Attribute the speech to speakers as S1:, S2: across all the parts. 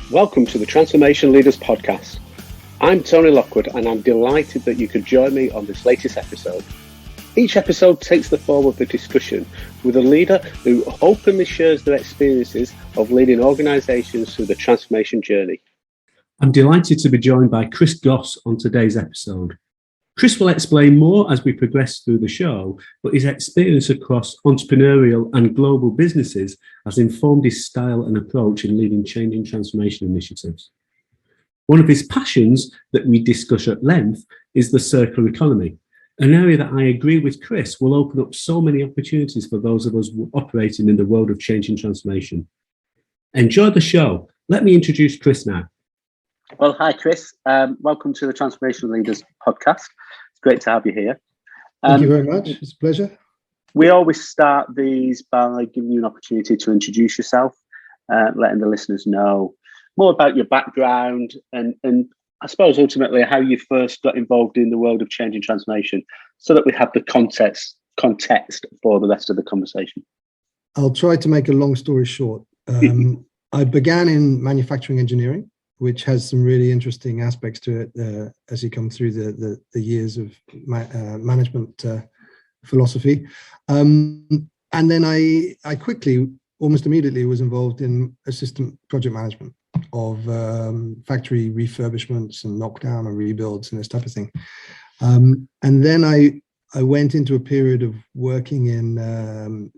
S1: Welcome to the Transformation Leaders Podcast. I'm Tony Lockwood and I'm delighted that you could join me on this latest episode. Each episode takes the form of a discussion with a leader who openly shares their experiences of leading organisations through the transformation journey.
S2: I'm delighted to be joined by Chris Goss on today's episode. Chris will explain more as we progress through the show, but his experience across entrepreneurial and global businesses has informed his style and approach in leading change and transformation initiatives. One of his passions that we discuss at length is the circular economy, an area that I agree with Chris will open up so many opportunities for those of us operating in the world of change and transformation. Enjoy the show. Let me introduce Chris now.
S1: Well, hi, Chris. Welcome to the Transformation Leaders Podcast. It's great to have you here.
S3: Thank you very much. It's a pleasure.
S1: We always start these by giving you an opportunity to introduce yourself, letting the listeners know more about your background and I suppose ultimately how you first got involved in the world of change and transformation so that we have the context for the rest of the conversation.
S3: I'll try to make a long story short. I began in manufacturing engineering, which has some really interesting aspects to it as you come through the years of management philosophy. And then I quickly, almost immediately, was involved in assistant project management of factory refurbishments and knockdown and rebuilds and this type of thing. And then I went into a period of working in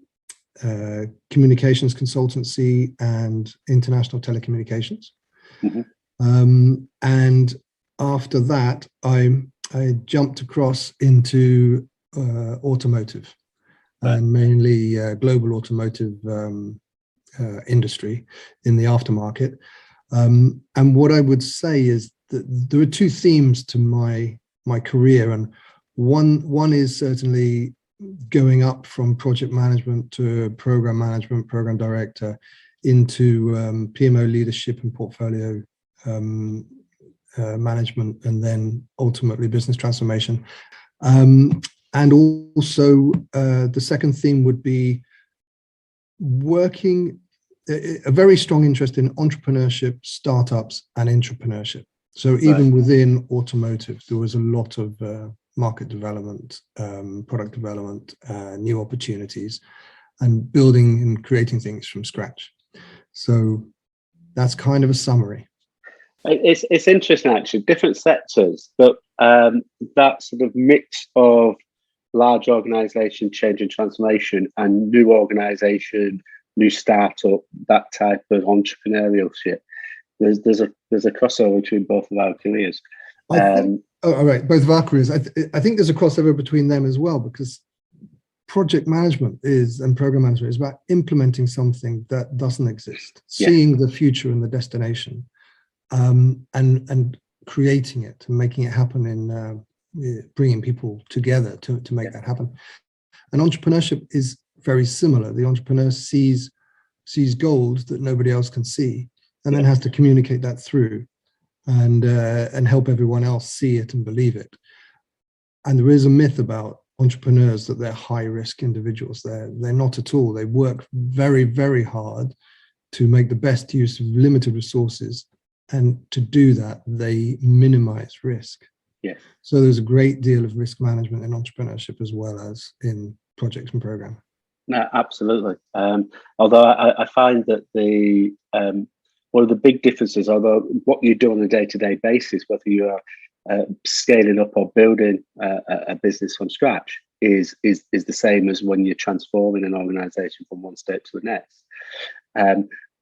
S3: communications consultancy and international telecommunications. Mm-hmm. And after that, I jumped across into automotive, right, and mainly global automotive industry in the aftermarket. And what I would say is that there are two themes to my career, and one is certainly going up from project management to program management, program director, into PMO leadership and portfolio management, and then ultimately business transformation. And also the second theme would be working, a very strong interest in entrepreneurship, startups and entrepreneurship. So even within automotive, there was a lot of market development, product development, new opportunities, and building and creating things from scratch. So that's kind of a summary.
S1: It's interesting, actually, different sectors, but that sort of mix of large organisation change and transformation and new organisation, new startup, that type of entrepreneurship. There's a crossover between both of our careers.
S3: All right, both of our careers. I think there's a crossover between them as well, because project management and program management is about implementing something that doesn't exist, seeing the future and the destination, and creating it and making it happen in bringing people together to make that happen. And entrepreneurship is very similar. The entrepreneur sees goals that nobody else can see, and then has to communicate that through and help everyone else see it and believe it. And there is a myth about entrepreneurs that they're high risk individuals. They're not at all. They work very, very hard to make the best use of limited resources, and to do that they minimize risk. So there's a great deal of risk management in entrepreneurship as well as in projects and program.
S1: No, absolutely. Although I find that one of the big differences, although what you do on a day-to-day basis, whether you are scaling up or building a business from scratch, is the same as when you're transforming an organisation from one state to the next.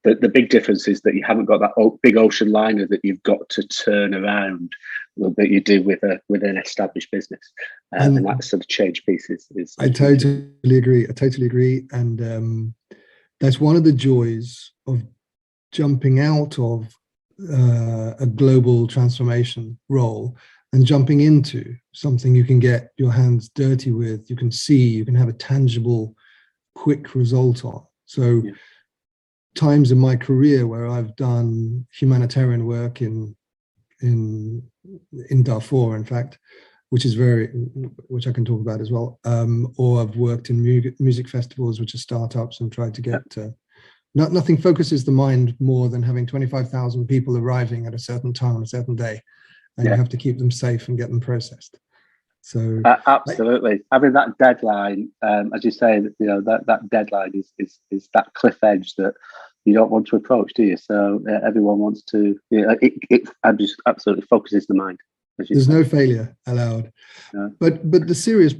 S1: The big difference is that you haven't got that big ocean liner that you've got to turn around that you do with an established business, and that sort of change piece is.
S3: I totally agree, and that's one of the joys of jumping out of a global transformation role and jumping into something you can get your hands dirty with, you can see, you can have a tangible, quick result on. So times in my career where I've done humanitarian work in Darfur, in fact, which I can talk about as well, or I've worked in music festivals, which are startups, and tried to get nothing focuses the mind more than having 25,000 people arriving at a certain time on a certain day, and you have to keep them safe and get them processed. So
S1: absolutely, having that deadline, as you say, that deadline is that cliff edge that you don't want to approach, do you? So everyone wants to. It just absolutely focuses the mind.
S3: There's no failure allowed. No. But the serious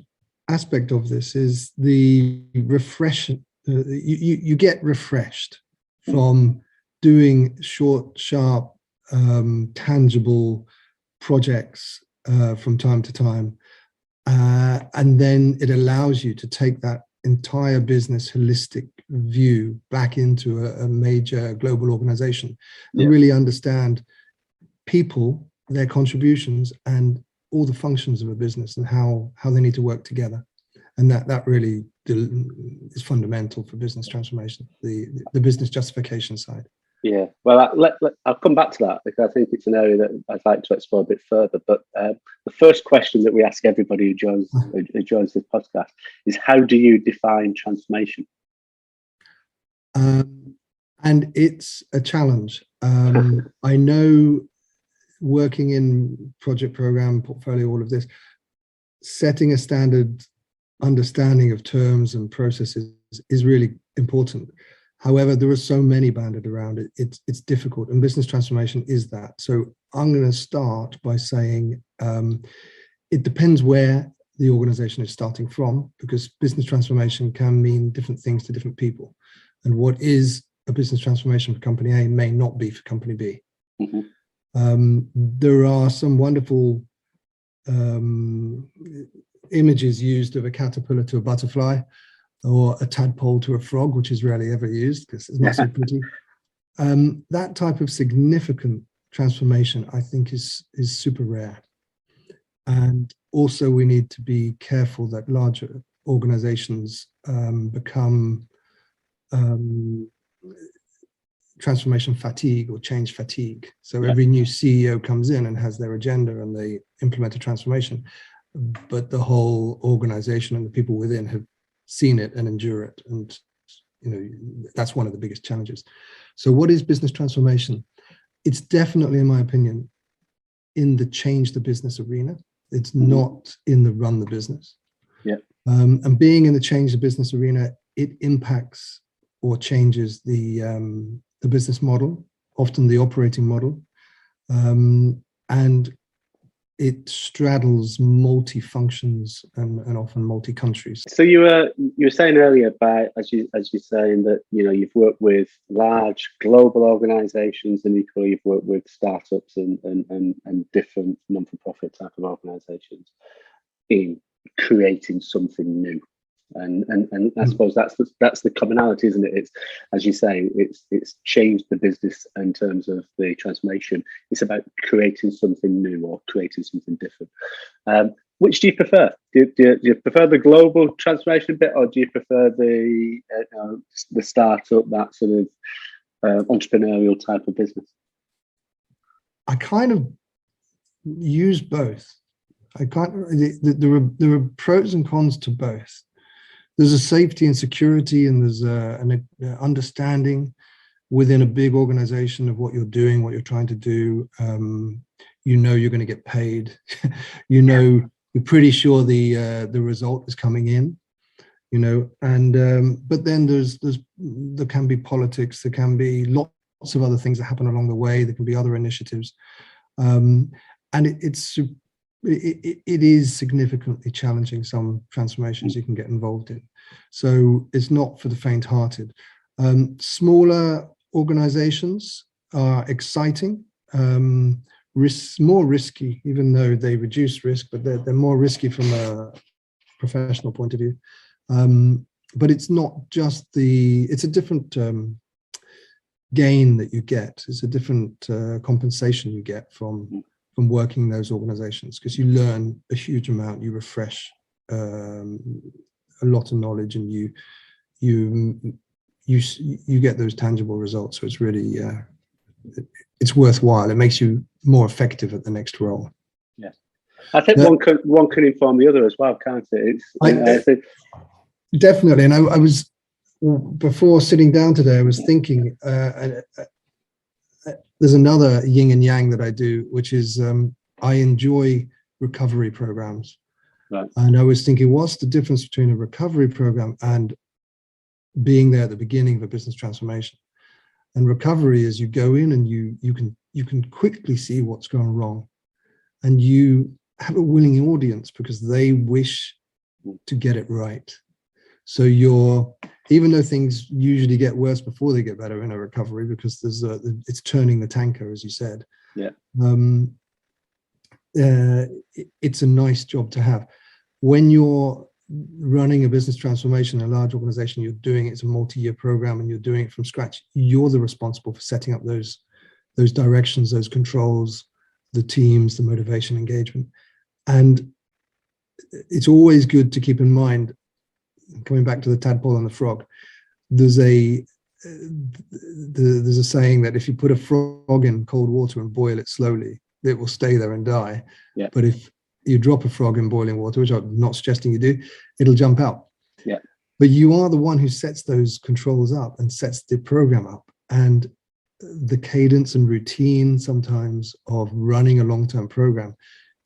S3: aspect of this is the refresh. You get refreshed from doing short, sharp, tangible projects from time to time. And then it allows you to take that entire business holistic view back into a major global organization and really understand people, their contributions, and all the functions of a business and how they need to work together. And that really is fundamental for business transformation, the business justification side.
S1: Yeah, well, I'll come back to that because I think it's an area that I'd like to explore a bit further. But the first question that we ask everybody who joins this podcast is, how do you define transformation?
S3: And it's a challenge. I know, working in project program, portfolio, all of this, setting a standard understanding of terms and processes is really important. However, there are so many banded around it. It's difficult, and business transformation is that. So I'm going to start by saying it depends where the organization is starting from, because business transformation can mean different things to different people. And what is a business transformation for company A may not be for company B. Mm-hmm. There are some wonderful images used of a caterpillar to a butterfly, or a tadpole to a frog, which is rarely ever used because it's not so pretty. That type of significant transformation, I think, is super rare. And also, we need to be careful that larger organizations become transformation fatigue or change fatigue. So every new CEO comes in and has their agenda and they implement a transformation, but the whole organization and the people within have seen it and endure it. And, that's one of the biggest challenges. So what is business transformation? It's definitely, in my opinion, in the change the business arena. It's not in the run the business.
S1: Yeah.
S3: And being in the change the business arena, it impacts or changes the business model, often the operating model. And it straddles multi-functions and often multi-countries.
S1: So you were saying earlier, as you're saying that you've worked with large global organisations, and equally you've worked with startups and different non-for-profit type of organisations in creating something new. And I suppose that's the commonality, isn't it? It's, as you say, it's changed the business in terms of the transformation. It's about creating something new or creating something different. Which do you prefer? Do you prefer the global transformation bit, or do you prefer the startup, that sort of entrepreneurial type of business?
S3: I kind of use both. There are pros and cons to both. There's a safety and security, and there's an understanding within a big organization of what you're doing, what you're trying to do. You're going to get paid. You're pretty sure the result is coming in. But then there can be politics. There can be lots of other things that happen along the way. There can be other initiatives, and it is significantly challenging, some transformations you can get involved in. So it's not for the faint-hearted. Smaller organizations are exciting, more risky, even though they reduce risk, but they're more risky from a professional point of view. But it's not just it's a different gain that you get. It's a different compensation you get from working in those organizations, because you learn a huge amount, you refresh a lot of knowledge, and you get those tangible results. So it's really it's worthwhile. It makes you more effective at the next role.
S1: Yeah, I think one can inform the other as well, can't it?
S3: Definitely. And I was before sitting down today, I was thinking, there's another yin and yang that I do, which is I enjoy recovery programs.
S1: Right.
S3: And I was thinking, what's the difference between a recovery program and being there at the beginning of a business transformation? And recovery is you go in and you can quickly see what's gone wrong, and you have a willing audience because they wish to get it right. So even though things usually get worse before they get better in a recovery, because it's turning the tanker, as you said.
S1: Yeah.
S3: It's a nice job to have. When you're running a business transformation in a large organization, it's a multi-year program, and you're doing it from scratch. You're the responsible for setting up those directions, those controls, the teams, the motivation, engagement. And it's always good to keep in mind, coming back to the tadpole and the frog, there's a saying that if you put a frog in cold water and boil it slowly, it will stay there and die.
S1: Yeah.
S3: But if you drop a frog in boiling water, which I'm not suggesting you do, it'll jump out.
S1: Yeah.
S3: But you are the one who sets those controls up and sets the program up. And the cadence and routine sometimes of running a long-term program,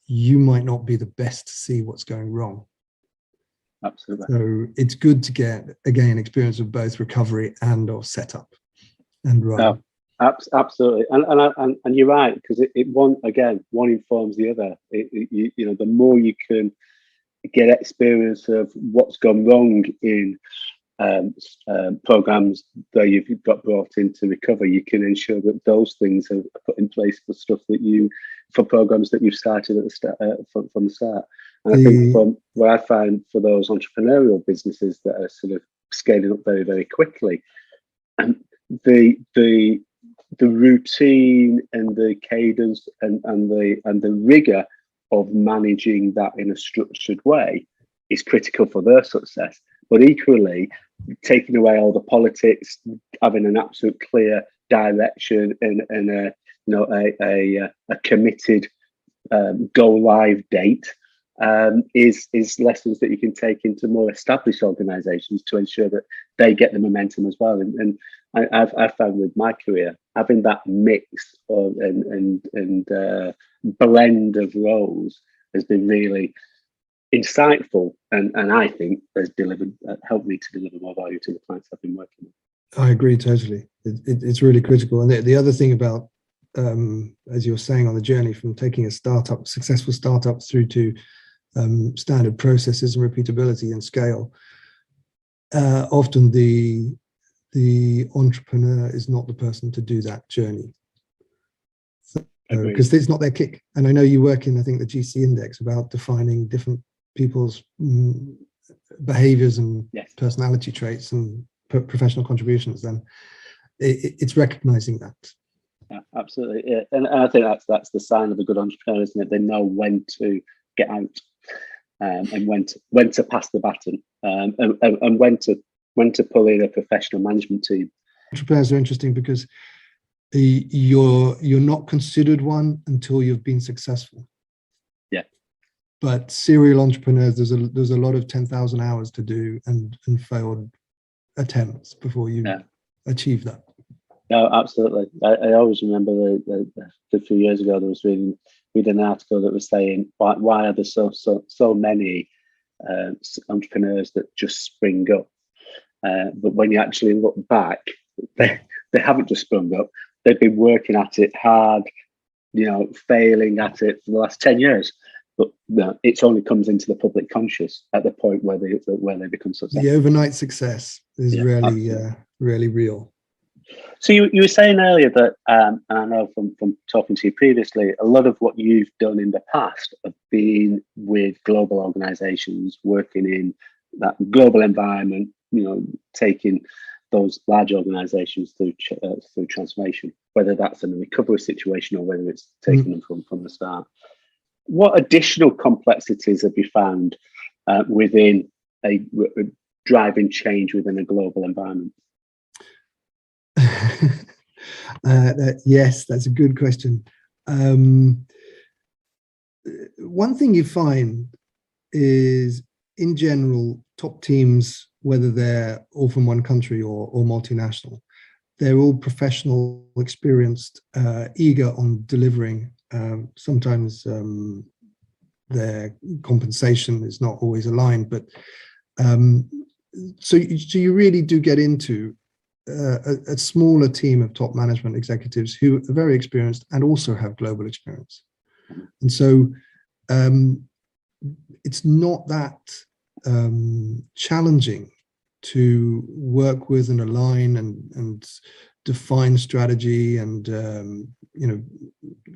S3: you might not be the best to see what's going wrong.
S1: Absolutely.
S3: So it's good to get, again, experience of both recovery and or setup and run.
S1: No, absolutely. And you're right, because one informs the other. The more you can get experience of what's gone wrong in programs that you've got brought in to recover, you can ensure that those things are put in place for programs that you've started at the start, from the start. And I think from what I find for those entrepreneurial businesses that are sort of scaling up very, very quickly, and the routine and the cadence and the rigor of managing that in a structured way is critical for their success. But equally, taking away all the politics, having an absolute clear direction and a committed go live date is lessons that you can take into more established organizations to ensure that they get the momentum as well. And I've found with my career, having that mix of and blend of roles has been really insightful, and I think has helped me to deliver more value to the clients I've been working with.
S3: I agree totally. It's really critical. And the other thing about, as you were saying, on the journey from taking a successful startup through to standard processes and repeatability and scale, often the entrepreneur is not the person to do that journey, because it's not their kick. And I know you work in, I think, the GC Index about defining different people's behaviors and personality traits and professional contributions. Then it's recognizing that.
S1: Yeah, absolutely. Yeah. And I think that's the sign of a good entrepreneur, isn't it? They know when to get out, and when to pass the baton, and when to pull in a professional management team.
S3: Entrepreneurs are interesting because you're not considered one until you've been successful.
S1: Yeah.
S3: But serial entrepreneurs, there's a lot of 10,000 hours to do and failed attempts before you achieve that.
S1: No, absolutely. I always remember a few years ago there was reading an article that was saying why are there so many entrepreneurs that just spring up, but when you actually look back, they haven't just sprung up. They've been working at it hard, failing at it for the last 10 years. But it only comes into the public conscious at the point where they become successful.
S3: The overnight success is really real.
S1: So you were saying earlier that, and I know from talking to you previously, a lot of what you've done in the past have been with global organizations, working in that global environment, taking those large organizations through transformation, whether that's in a recovery situation or whether it's taking them from the start. What additional complexities have you found within a driving change within a global environment?
S3: Yes, that's a good question. One thing you find is, in general, top teams whether they're all from one country or multinational. They're all professional, experienced, eager on delivering. Sometimes their compensation is not always aligned, but so you really do get into a smaller team of top management executives who are very experienced and also have global experience. And so it's not that challenging to work with and align and define strategy and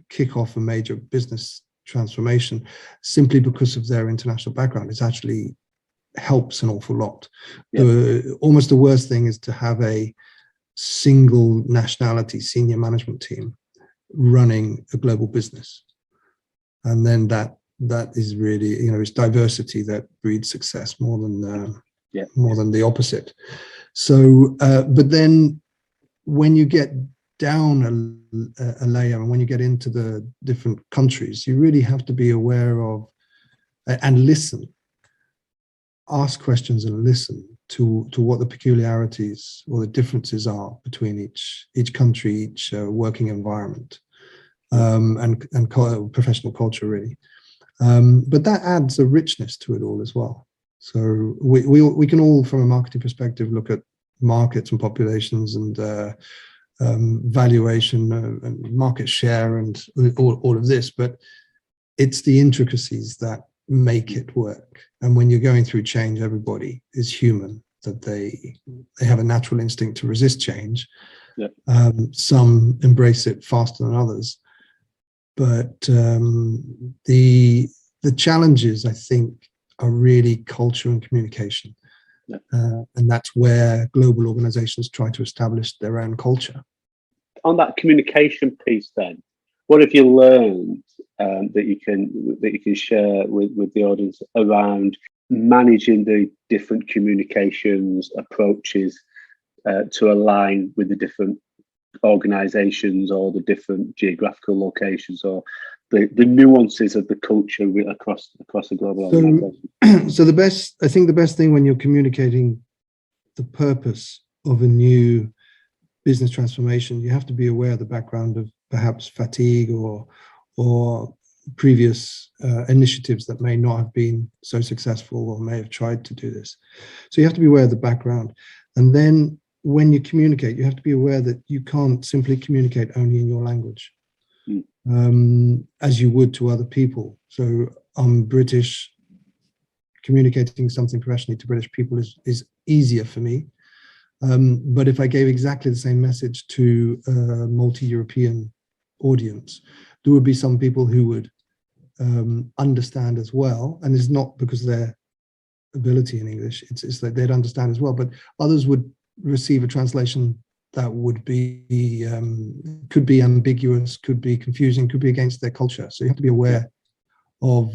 S3: kick off a major business transformation simply because of their international background. It actually helps an awful lot. Yeah. Almost the worst thing is to have a single nationality senior management team running a global business, and then that is really, it's diversity that breeds success more than the opposite. So but then when you get down a layer and when you get into the different countries, you really have to be aware of and listen, ask questions and listen to what the peculiarities or the differences are between each country, each working environment, and professional culture really. But that adds a richness to it all as well. So we can all, from a marketing perspective, look at markets and populations and valuation and market share and all of this, but it's the intricacies that make it work. And when you're going through change, everybody is human, that they have a natural instinct to resist change. Yeah. Some embrace it faster than others, but the challenges, I think, are really culture and communication. Yeah. And that's where global organizations try to establish their own culture.
S1: On that communication piece then, what have you learned that you can share with the audience around managing the different communications approaches to align with the different organizations or the different geographical locations or the nuances of the culture across a global organization?
S3: So the best thing when you're communicating the purpose of a new business transformation, you have to be aware of the background of perhaps fatigue or previous initiatives that may not have been so successful or may have tried to do this. So you have to be aware of the background. And then when you communicate, you have to be aware that you can't simply communicate only in your language, as you would to other people. So I'm British, communicating something professionally to British people is easier for me. But if I gave exactly the same message to a multi-European audience, there would be some people who would understand as well. And it's not because of their ability in English, it's that they'd understand as well. But others would receive a translation that would be, could be ambiguous, could be confusing, could be against their culture. So you have to be aware of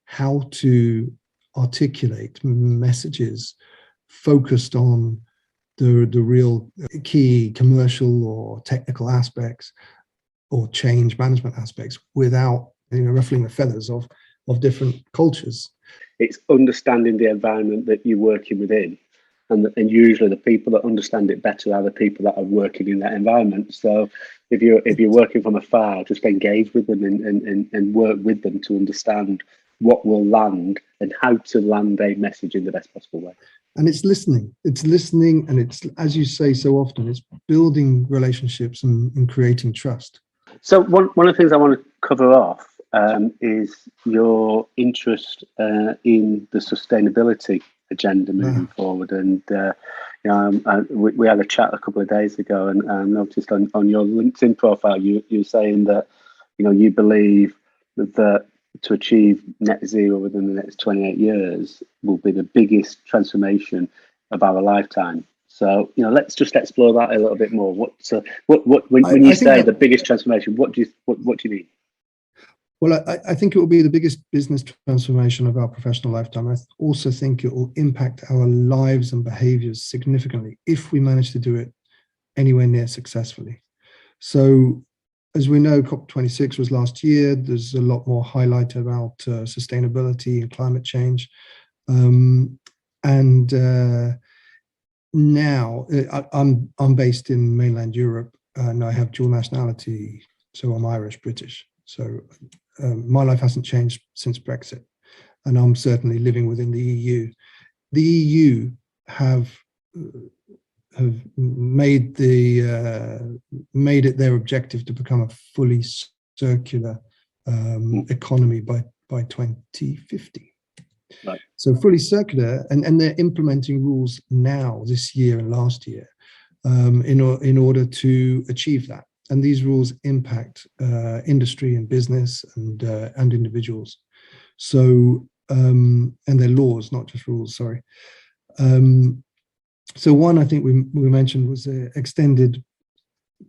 S3: how to articulate messages focused on the real key commercial or technical aspects or change management aspects without ruffling the feathers of different cultures.
S1: It's understanding the environment that you're working within, and usually the people that understand it better are the people that are working in that environment. So if you're working from afar, just engage with them and work with them to understand what will land and how to land a message in the best possible way.
S3: And it's listening, and it's, as you say so often, it's building relationships and creating trust.
S1: So one of the things I want to cover off is your interest in the sustainability agenda moving forward. And we had a chat a couple of days ago, and I noticed on your LinkedIn profile you're saying that you believe that to achieve net zero within the next 28 years will be the biggest transformation of our lifetime. So, let's just explore that a little bit more. When you say the biggest transformation, what do you mean?
S3: Well, I think it will be the biggest business transformation of our professional lifetime. I also think it will impact our lives and behaviors significantly if we manage to do it anywhere near successfully. So, as we know, COP26 was last year. There's a lot more highlight about sustainability and climate change. And now I'm based in mainland Europe, and I have dual nationality, so I'm Irish British. So my life hasn't changed since Brexit, and I'm certainly living within the EU. The EU have made it their objective to become a fully circular economy by 2050.
S1: Right.
S3: So fully circular, and they're implementing rules now this year and last year in order to achieve that. And these rules impact industry and business and individuals. So and they're laws, not just rules. Sorry. So one I think we mentioned was extended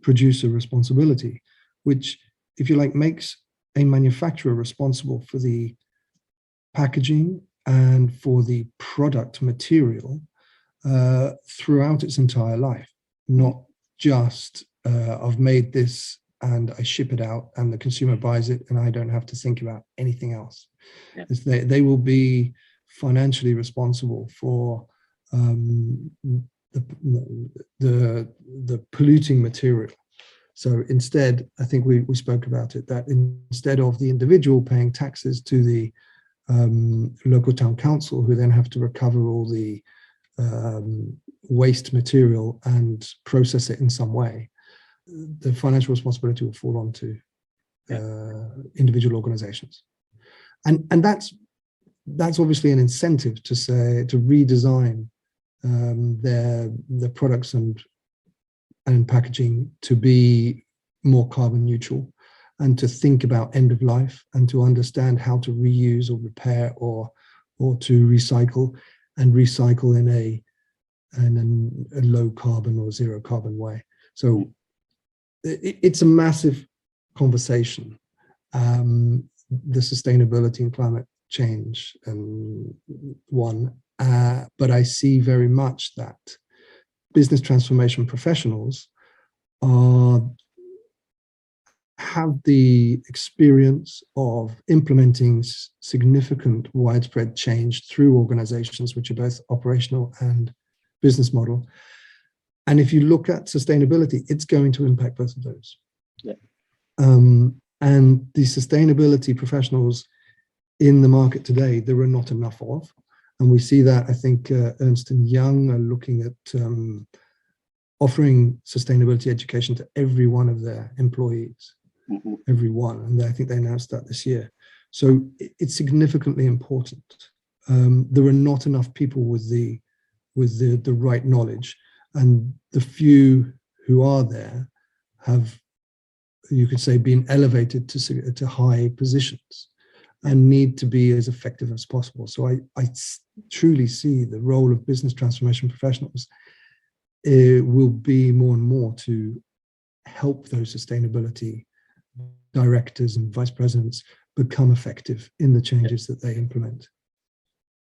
S3: producer responsibility, which, if you like, makes a manufacturer responsible for the packaging and for the product material throughout its entire life, not just I've made this and I ship it out and the consumer buys it and I don't have to think about anything else. Yeah. They will be financially responsible for the polluting material. So instead, I think we spoke about it, that instead of the individual paying taxes to the local town council, who then have to recover all the waste material and process it in some way, the financial responsibility will fall onto individual organizations. And that's obviously an incentive to redesign their products and packaging to be more carbon neutral, and to think about end of life, and to understand how to reuse or repair or to recycle in a low carbon or zero carbon way. So it's a massive conversation, the sustainability and climate change one, but I see very much that business transformation professionals have the experience of implementing significant widespread change through organizations which are both operational and business model. And if you look at sustainability, it's going to impact both of those.
S1: Yeah.
S3: And the sustainability professionals in the market today, there are not enough of. And we see that, I think Ernst & Young are looking at offering sustainability education to every one of their employees, every one. And I think they announced that this year. So it's significantly important. There are not enough people with the right knowledge, and the few who are there have, you could say, been elevated to high positions and need to be as effective as possible. So I truly see the role of business transformation professionals will be more and more to help those sustainability directors and vice presidents become effective in the changes that they implement.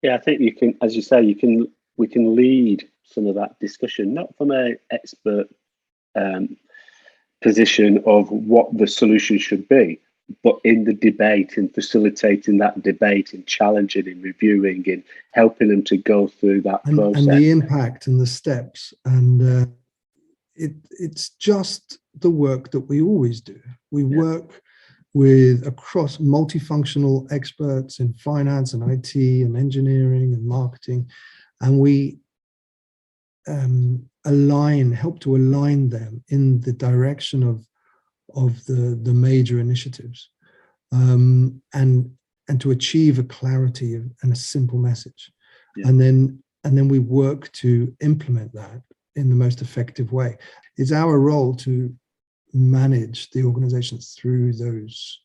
S1: Yeah, I think you can, as you say, we can lead some of that discussion, not from an expert position of what the solution should be, but in the debate, in facilitating that debate, in challenging, in reviewing, in helping them to go through that process.
S3: And the impact and the steps. And it's just the work that we always do. We work with across multifunctional experts in finance and IT and engineering and marketing, and we help to align them in the direction of the major initiatives, and to achieve a clarity and a simple message, and then we work to implement that in the most effective way. It's our role to manage the organizations through those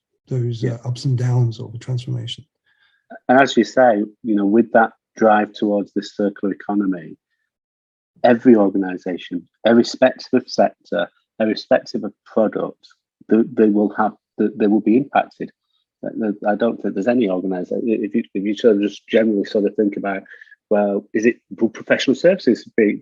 S3: ups and downs of the transformation.
S1: And as you say, with that drive towards this circular economy, every organization, irrespective of sector, irrespective of product, they will be impacted. I don't think there's any organization, if you sort of just generally sort of think about, well, will professional services be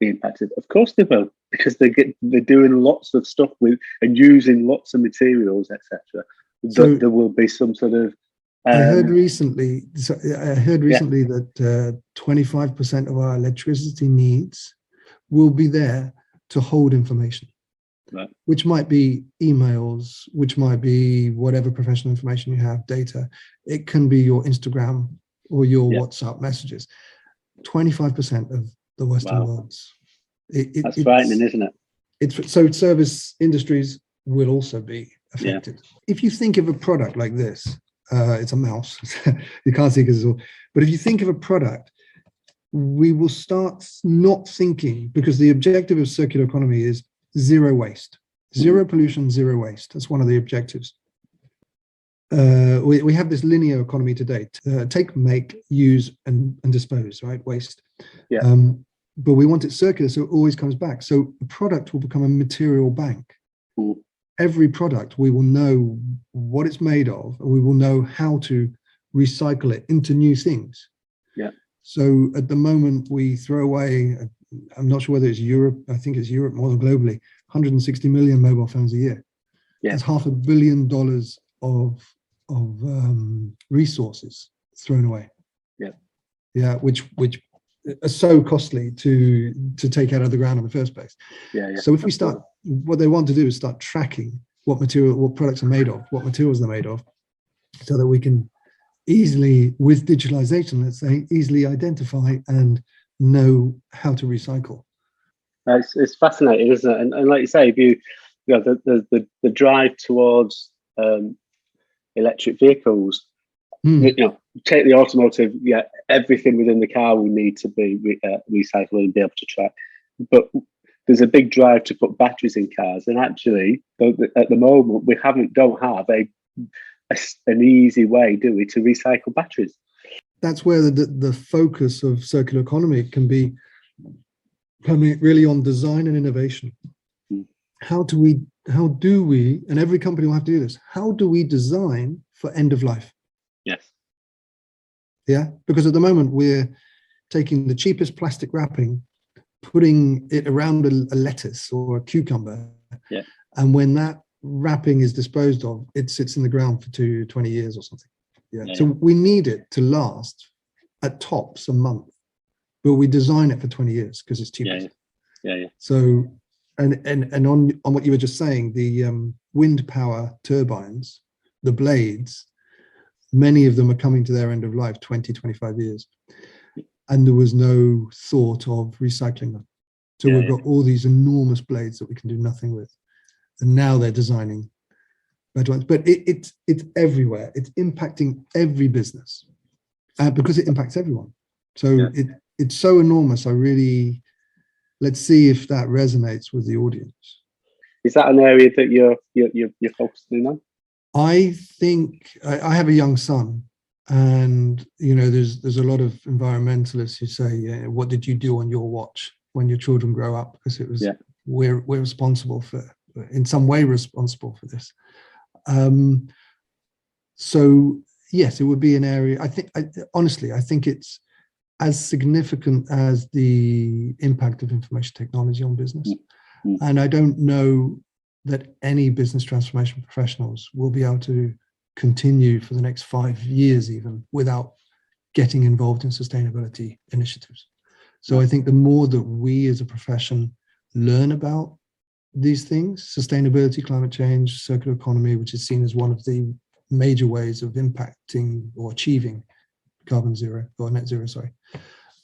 S1: impacted? Of course they will, because they're doing lots of stuff with and using lots of materials, etc. So there will be some sort of
S3: I heard recently that 25% of our electricity needs will be there to hold information,
S1: right,
S3: which might be emails, which might be whatever professional information you have, data. It can be your Instagram or your WhatsApp messages. 25% of the Western world's.
S1: That's frightening, isn't it?
S3: So service industries will also be affected. If you think of a product like this, it's a mouse. You can't see because it's all. But if you think of a product, we will start not thinking, because the objective of circular economy is zero waste, zero pollution, zero waste. That's one of the objectives. We have this linear economy today: take, make, use, and dispose. Right, waste.
S1: Yeah.
S3: But we want it circular, so it always comes back. So a product will become a material bank.
S1: Mm.
S3: Every product, we will know what it's made of, and we will know how to recycle it into new things.
S1: Yeah.
S3: So at the moment, we throw away, I'm not sure whether it's Europe, I think it's Europe more than globally, 160 million mobile phones a year.
S1: Yeah.
S3: That's $500 million of resources thrown away.
S1: Yeah.
S3: Yeah, which are so costly to take out of the ground in the first place.
S1: Yeah.
S3: So if we start, what they want to do is start tracking what products are made of, what materials they're made of, so that we can easily, with digitalization, let's say, easily identify and know how to recycle.
S1: It's fascinating, isn't it? And like you say, if you know the drive towards electric vehicles, you know, take the automotive, everything within the car will need to be recycled and be able to track. But there's a big drive to put batteries in cars, and actually, at the moment, we don't have an easy way, do we, to recycle batteries?
S3: That's where the focus of circular economy can be really on design and innovation.
S1: Mm.
S3: How do we, and every company will have to do this, how do we design for end of life?
S1: Yes.
S3: Yeah, because at the moment we're taking the cheapest plastic wrapping, putting it around a lettuce or a cucumber.
S1: Yeah.
S3: And when that wrapping is disposed of, it sits in the ground for 20 years or something. Yeah. So we need it to last at tops a month, but we design it for 20 years because it's cheapest.
S1: Yeah.
S3: So, and on what you were just saying, the wind power turbines, the blades, many of them are coming to their end of life, 20, 25 years. And there was no thought of recycling them. So we've got all these enormous blades that we can do nothing with. And now they're designing better ones. But it's everywhere. It's impacting every business because it impacts everyone. So it's so enormous. Let's see if that resonates with the audience.
S1: Is that an area that you're focusing on?
S3: I think I have a young son, and you know, there's a lot of environmentalists who say, "What did you do on your watch when your children grow up?" Because it was we're responsible for, in some way, responsible for this. So yes, it would be an area. Honestly, I think it's as significant as the impact of information technology on business, and I don't know that any business transformation professionals will be able to continue for the next 5 years even without getting involved in sustainability initiatives. So I think the more that we as a profession learn about these things, sustainability, climate change, circular economy, which is seen as one of the major ways of impacting or achieving carbon zero or net zero,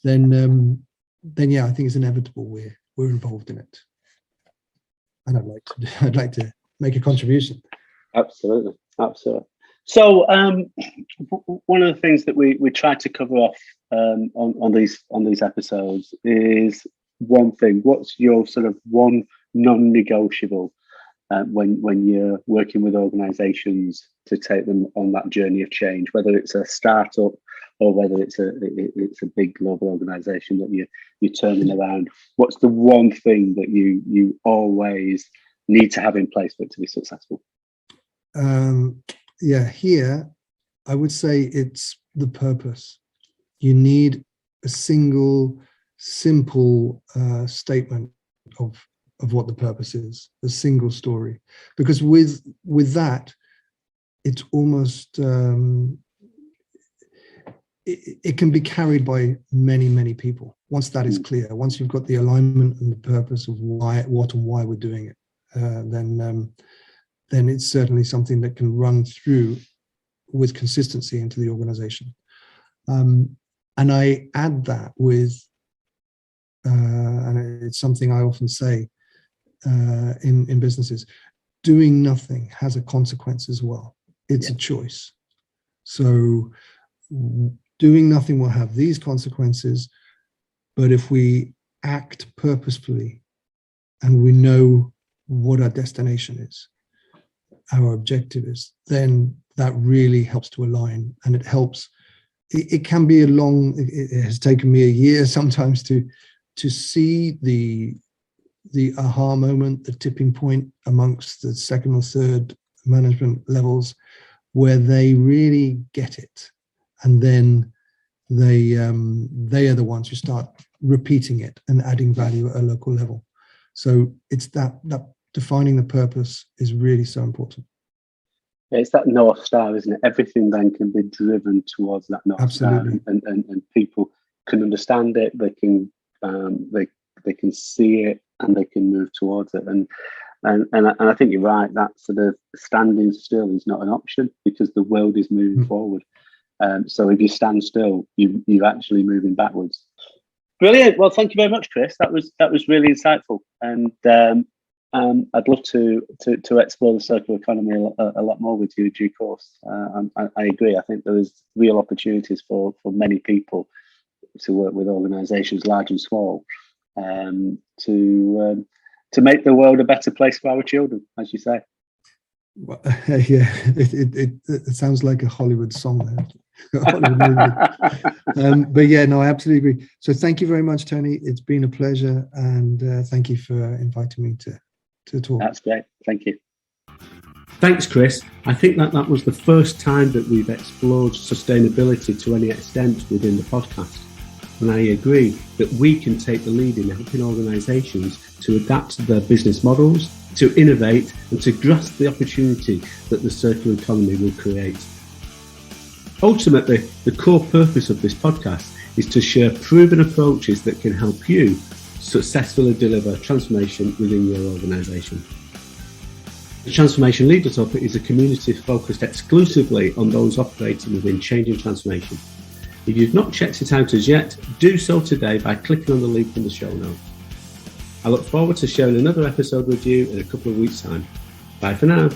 S3: then yeah, I think it's inevitable we're involved in it. And I'd like to make a contribution.
S1: Absolutely. So one of the things that we try to cover off on these episodes is one thing. What's your sort of one non-negotiable when you're working with organisations to take them on that journey of change, whether it's a startup or whether it's a big global organisation that you're turning around? What's the one thing that you always need to have in place for it to be successful?
S3: Here I would say it's the purpose. You need a single, simple statement of what the purpose is, a single story, because with that, it's almost it can be carried by many, many people. Once that is clear, once you've got the alignment and the purpose of what and why we're doing it, then it's certainly something that can run through with consistency into the organization. And I add that with, and it's something I often say in businesses, doing nothing has a consequence as well. It's a choice. So doing nothing will have these consequences, but if we act purposefully and we know what our destination is, our objective is, then that really helps to align, and it helps. It can be it has taken me a year sometimes to see the aha moment, the tipping point amongst the second or third management levels where they really get it, and then they are the ones who start repeating it and adding value at a local level. So it's that defining the purpose is really so important.
S1: It's that North Star, isn't it? Everything then can be driven towards that North Star, and people can understand it. They can they can see it and they can move towards it. And I think you're right. That sort of standing still is not an option because the world is moving forward. So if you stand still, you're actually moving backwards. Brilliant. Well, thank you very much, Chris. That was really insightful, and I'd love to explore the circular economy a lot more with you in due course. I agree. I think there is real opportunities for many people to work with organisations, large and small, to make the world a better place for our children, as you say.
S3: Well, yeah, it sounds like a Hollywood song there. But yeah, no, I absolutely agree. So thank you very much, Tony. It's been a pleasure, and thank you for inviting me to talk.
S1: That's great. Thank you.
S2: Thanks, Chris. I think that was the first time that we've explored sustainability to any extent within the podcast. And I agree that we can take the lead in helping organisations to adapt their business models, to innovate, and to grasp the opportunity that the circular economy will create. Ultimately, the core purpose of this podcast is to share proven approaches that can help you successfully deliver transformation within your organisation. The Transformation Leaders Hub is a community focused exclusively on those operating within change and transformation. If you've not checked it out as yet, do so today by clicking on the link in the show notes. I look forward to sharing another episode with you in a couple of weeks' time. Bye for now.